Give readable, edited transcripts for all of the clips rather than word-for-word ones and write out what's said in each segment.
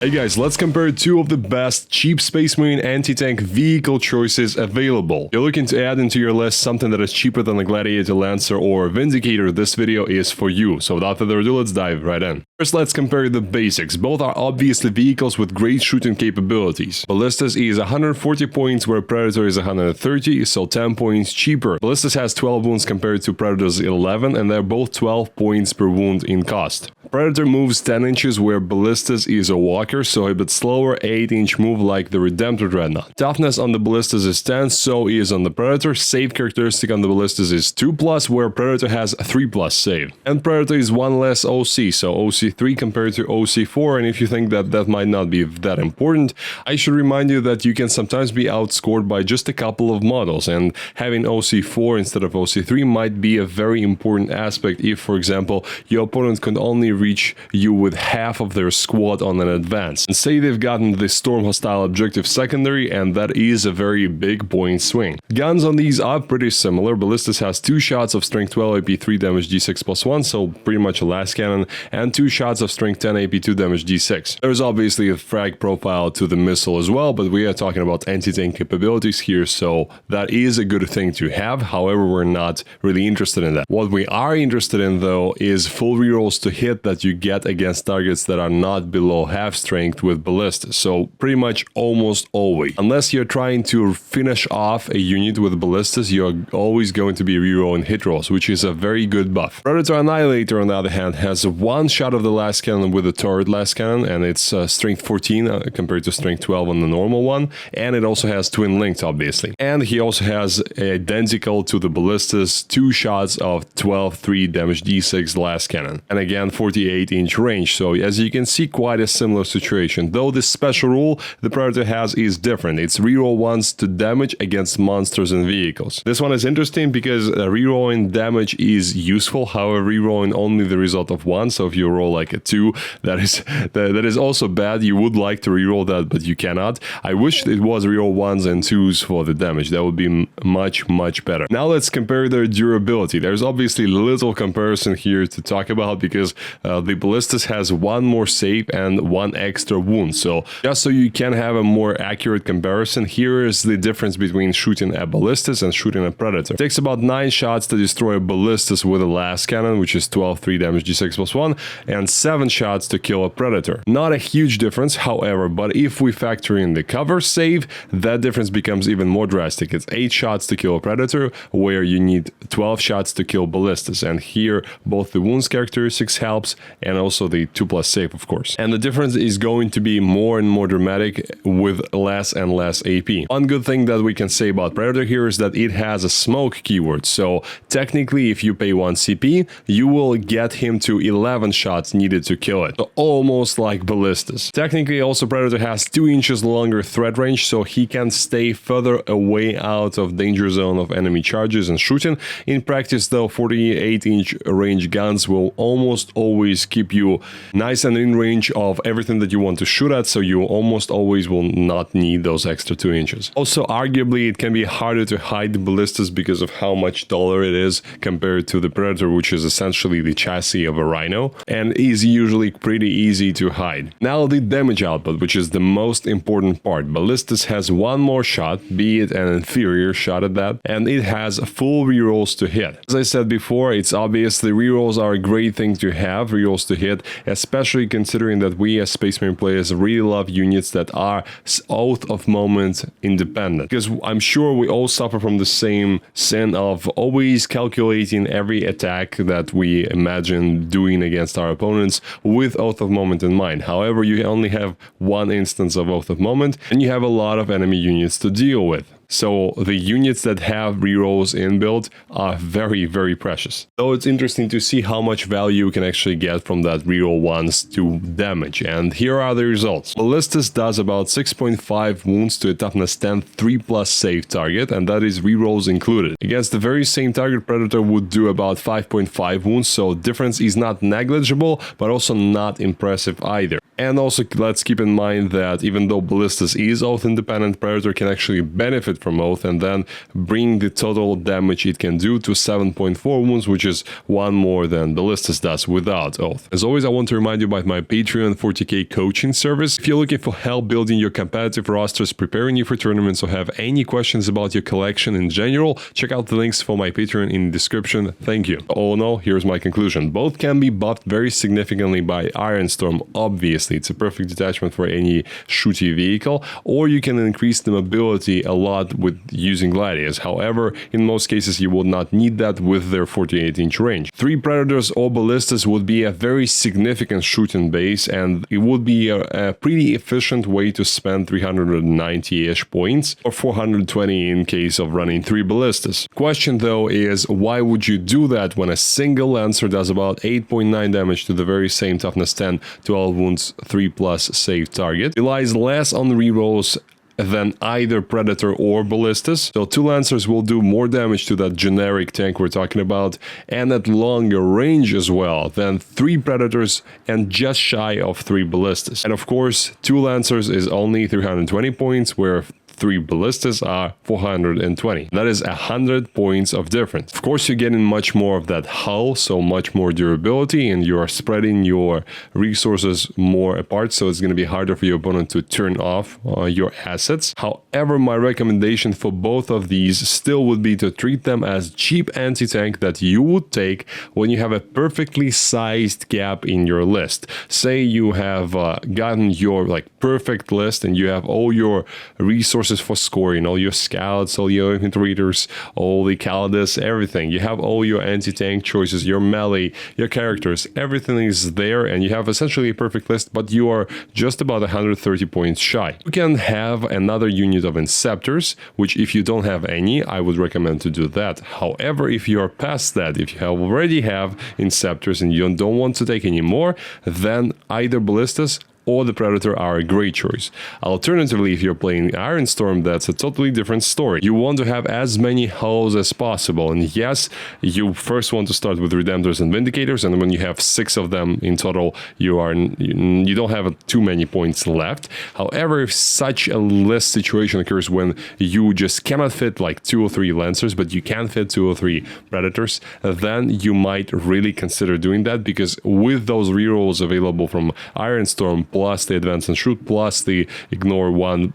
Hey guys, let's compare two of the best cheap Space Marine anti-tank vehicle choices available. If you're looking to add into your list something that is cheaper than a Gladiator, Lancer, or Vindicator, this video is for you. So without further ado, let's dive right in. First, let's compare the basics. Both are obviously vehicles with great shooting capabilities. Ballistus is 140 points, where Predator is 130, so 10 points cheaper. Ballistus has 12 wounds compared to Predator's 11, and they're both 12 points per wound in cost. Predator moves 10 inches, where Ballistus is a walker, so a bit slower 8-inch move like the Redemptor Dreadnought. Toughness on the Ballistus is 10, so is on the Predator. Save characteristic on the Ballistus is 2+, where Predator has 3+ save. And Predator is 1 less OC, so OC3 compared to OC4, and if you think that that might not be that important, I should remind you that you can sometimes be outscored by just a couple of models, and having OC4 instead of OC3 might be a very important aspect if, for example, your opponent could only reach you with half of their squad on an advance. And say they've gotten the Storm Hostile Objective secondary, and that is a very big point swing. Guns on these are pretty similar. Ballistus has 2 shots of Strength 12 AP 3 damage D6 +1, so pretty much a last cannon, and 2 shots of Strength 10 AP 2 damage D6. There's obviously a frag profile to the missile as well, but we are talking about anti-tank capabilities here, so that is a good thing to have. However, we're not really interested in that. What we are interested in, though, is full rerolls to hit that you get against targets that are not below half strength with Ballistus, so pretty much almost always. Unless you're trying to finish off a unit with Ballistus, you're always going to be rerolling hit rolls, which is a very good buff. Predator Annihilator, on the other hand, has 1 shot of the last cannon with a turret last cannon, and it's strength 14 compared to strength 12 on the normal one, and it also has twin linked, obviously. And he also has, identical to the Ballistus, 2 shots of 12 3 damage D6 last cannon, and again 48-inch range, so as you can see, quite a similar situation, though this special rule the Predator has is different. It's reroll once to damage against monsters and vehicles. This one is interesting because rerolling damage is useful, however rerolling only the result of 1, so if you roll like a 2, that is also bad. You would like to reroll that, but you cannot. I wish it was reroll 1s and 2s for the damage. That would be much better. Now let's compare their durability. There's obviously little comparison here to talk about because the Ballistus has 1 more save and 1 extra wound, so just so you can have a more accurate comparison, here is the difference between shooting a Ballistus and shooting a Predator. It takes about 9 shots to destroy a Ballistus with a last cannon, which is 12 3 damage D6 +1, and 7 shots to kill a Predator. Not a huge difference, however, but if we factor in the cover save, that difference becomes even more drastic. It's 8 shots to kill a Predator, where you need 12 shots to kill Ballistus, and here both the wounds characteristics helps, and also the 2+ save, of course. And the difference is going to be more and more dramatic with less and less AP. One good thing that we can say about Predator here is that it has a smoke keyword, so technically if you pay 1 CP, you will get him to 11 shots needed to kill it, so almost like Ballistus. Technically also Predator has 2 inches longer threat range, so he can stay further away out of danger zone of enemy charges and shooting. In practice though, 48-inch range guns will almost always keep you nice and in range of everything that you want to shoot at, so you almost always will not need those extra 2 inches. Also, arguably it can be harder to hide the Ballistus because of how much taller it is compared to the Predator, which is essentially the chassis of a Rhino, and is usually pretty easy to hide. Now the damage output, which is the most important part. Ballistus has 1 more shot, be it an inferior shot at that, and it has full rerolls to hit. As I said before, it's obviously rerolls are a great thing to have, rerolls to hit, especially considering that we as Space Marine players really love units that are Oath of Moment independent, because I'm sure we all suffer from the same sin of always calculating every attack that we imagine doing against our opponents with Oath of Moment in mind. However, you only have 1 instance of Oath of Moment, and you have a lot of enemy units to deal with. So the units that have rerolls inbuilt are very precious. So it's interesting to see how much value you can actually get from that reroll ones to damage, and here are the results. Ballistus does about 6.5 wounds to a toughness 10 3+ save target, and that is rerolls included. Against the very same target, Predator would do about 5.5 wounds, so difference is not negligible, but also not impressive either. And also let's keep in mind that even though Ballistus is oath independent, Predator can actually benefit from oath and then bring the total damage it can do to 7.4 wounds, which is one more than Ballistus does without oath. As always, I want to remind you about my Patreon 40k coaching service. If you're looking for help building your competitive rosters, preparing you for tournaments, or have any questions about your collection in general, check out the links for my Patreon in the description. Thank you. All in all, here's my conclusion. Both can be buffed very significantly by Ironstorm. Obviously, it's a perfect detachment for any shooty vehicle, or you can increase the mobility a lot with using Gladiators. However, in most cases, you will not need that with their 48-inch range. 3 Predators or Ballistas would be a very significant shooting base, and it would be a pretty efficient way to spend 390-ish points, or 420 in case of running 3 Ballistas. Question though is, why would you do that when a single Lancer does about 8.9 damage to the very same toughness 10, 12 wounds, 3+ save target? It relies less on rerolls than either Predator or Ballistus. So 2 Lancers will do more damage to that generic tank we're talking about, and at longer range as well than 3 Predators and just shy of 3 Ballistas. And of course, 2 Lancers is only 320 points, where 3 Ballistas are 420. That is 100 points of difference. Of course, you're getting much more of that hull, so much more durability, and you are spreading your resources more apart, so it's going to be harder for your opponent to turn off your assets. However, my recommendation for both of these still would be to treat them as cheap anti-tank that you would take when you have a perfectly sized gap in your list. Say you have gotten your perfect list and you have all your resources for scoring, all your scouts, all your infantrators, all the Calidus, everything. You have all your anti-tank choices, your melee, your characters, everything is there, and you have essentially a perfect list, but you are just about 130 points shy. You can have another unit of Inceptors, which if you don't have any, I would recommend to do that. However, if you are past that, if you already have Inceptors and you don't want to take any more, then either Ballistas or the Predator are a great choice. Alternatively, if you're playing Ironstorm, that's a totally different story. You want to have as many hulls as possible, and yes, you first want to start with Redemptors and Vindicators, and when you have 6 of them in total, you don't have too many points left. However, if such a list situation occurs when you just cannot fit 2 or 3 Lancers, but you can fit 2 or 3 Predators, then you might really consider doing that, because with those rerolls available from Ironstorm, plus the advance and shoot, plus the ignore 1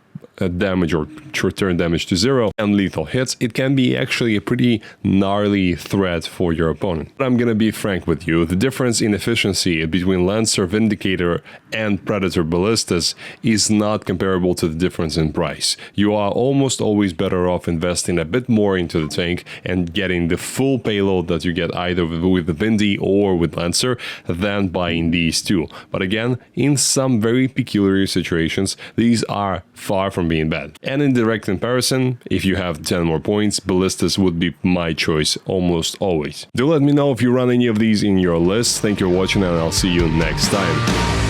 damage or return damage to 0 and lethal hits, it can be actually a pretty gnarly threat for your opponent. But I'm gonna be frank with you, the difference in efficiency between Lancer, Vindicator and Predator Ballistas is not comparable to the difference in price. You are almost always better off investing a bit more into the tank and getting the full payload that you get either with the Vindy or with Lancer than buying these two. But again, in some very peculiar situations, these are far from being bad. And in direct comparison, if you have 10 more points, Ballistas would be my choice almost always. Do let me know if you run any of these in your list. Thank you for watching, and I'll see you next time.